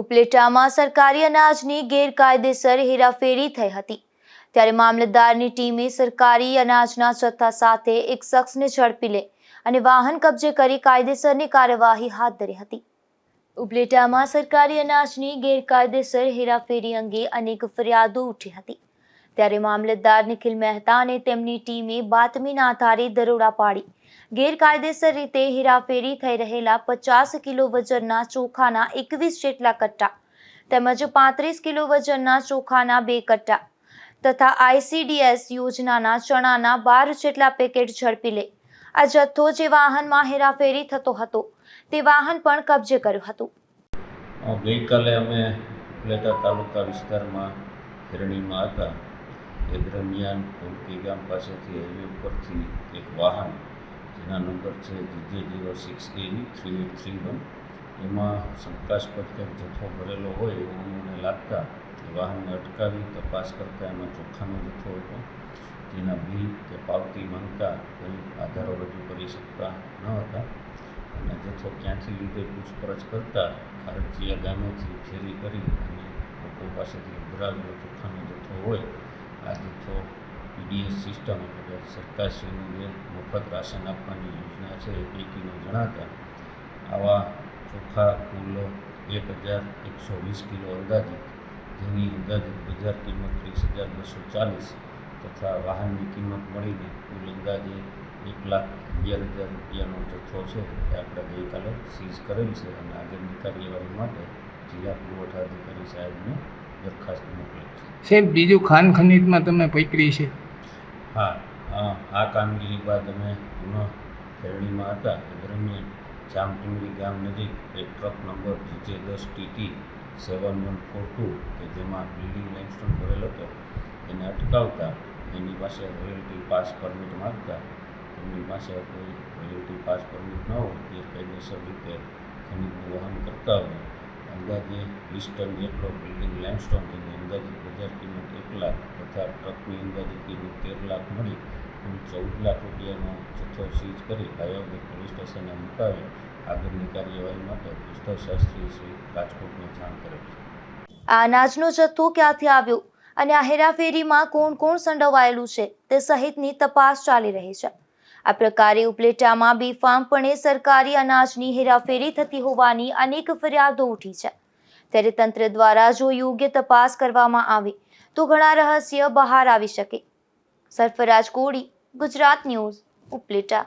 ઉપલેટામાં સરકારી અનાજની ગેરકાયદેસર હેરાફેરી થઈ હતી ત્યારે મામલતદારની ટીમે સરકારી અનાજના જથ્થા સાથે એક શખ્સને ઝડપી લે અને વાહન કબજે કરી કાયદેસરની કાર્યવાહી હાથ ધરી હતી। ઉપલેટામાં સરકારી અનાજની ગેરકાયદેસર હેરાફેરી અંગે અનેક ફરિયાદો ઉઠી હતી ત્યારે મામલતદાર નિખિલ મહેતા અને તેમની ટીમે બાતમીના આધારે દરોડા પાડી ગેરકાયદેસર રીતે હેરાફેરી થઈ રહેલા 50 કિલો વજનના ચોખાના 21 જેટલા કટ્ટા તેમજ 35 કિલો વજનના ચોખાના 2 કટ્ટા તથા ICDS યોજનાના ચણાના 12 જેટલા પેકેટ ઝડપી લે આ જથ્થો જે વાહનમાં હેરાફેરી થતો હતો તે વાહન પણ કબજે કર્યું હતું। ગઈકાલે અમે ઉપલેટા તાલુકા વિસ્તારમાં ખેરણીમાં હતા એ દરમિયાન ટોલકી ગામ પાસેથી હાઈવે ઉપરથી એક વાહન જેના નંબર છે GJ06AE3831 એમાં શંકાસ્પદ કંઈક જથ્થો ભરેલો હોય એવું અમને લાગતા એ વાહનને અટકાવી તપાસ કરતાં એમાં ચોખાનો જથ્થો હતો જેના બિલ કે પાવતી માંગતા કોઈ આધારો રજૂ કરી શકતા ન હતા અને જથ્થો ક્યાંથી લીધે પૂછપરછ કરતાં ખારજીયા ગામેથી ફેરી કરી અને લોકો પાસેથી ઉભરાવેલો ચોખાનો જથ્થો હોય આ જથ્થો PDS સિસ્ટમ એટલે કે સરકારશ્રીનું જે મફત રાશન આપવાની યોજના છે એ પૈકીનો જણાતા આવા ચોખા કુલ 1120 કિલો અંદાજિત જેની અંદાજિત બજાર કિંમત 30,240 તથા વાહનની કિંમત મળીને કુલ અંદાજે 1,11,000 રૂપિયાનો જથ્થો છે એ આપણે ગઈકાલે સીઝ કરેલ છે અને આગળની કાર્યવાહી માટે જિલ્લા પુરવઠા અધિકારી સાહેબને દરખાસ્ત મોકલેલ છે। સાહેબ બીજું ખાન ખનીજમાં તમે પકડી છે? હા, આ કામગીરી બાદ અમે પુનઃ ખેરણીમાં હતા એ દરમિયાન જામટીંગલી ગામ નજીક એક ટ્રક નંબર GJ10TT 7142 કે જેમાં બિલ્ડિંગ લાઇમસ્ટોન ભરેલ હતો એને અટકાવતા એની પાસે રોયલ્ટી પાસ પરમિટ માગતા એમની પાસે કોઈ રોયલ્ટી પાસ પરમિટ ન હોય ગેરકાયદેસર રીતે ખનીજનું વહન કરતા હોય અંદાજે 20 ટન જેટલો બિલ્ડિંગ લાઇમસ્ટોન જેની અંદાજિત બજાર કિંમત 1 લાખ તથા ટ્રકની અંદાજિત કિંમત 13 લાખ મળી કુલ 14 લાખ રૂપિયાનો જથ્થો સીઝ કરી ભાયાવદર પોલીસ સ્ટેશને મુકાવી આગળની કાર્યવાહી માટે ઉસ્તરશાસ્ત્રી શ્રી રાજકોટને જાણ કરેલ છે। આ અનાજનો જથ્થો ક્યાંથી આવ્યો અને આ હેરાફેરીમાં કોણ કોણ સંડોવાયેલું છે તે સહિતની તપાસ ચાલી રહી છે। આ પ્રકારે ઉપલેટામાં બેફામપણે સરકારી અનાજની હેરાફેરી થતી હોવાની અનેક ફરિયાદો ઉઠી છે ત્યારે તંત્ર દ્વારા જો યોગ્ય તપાસ કરવામાં આવે તો ઘણા રહસ્ય બહાર આવી શકે। સરફરાજ કોડી, ગુજરાત ન્યૂઝ, ઉપલેટા।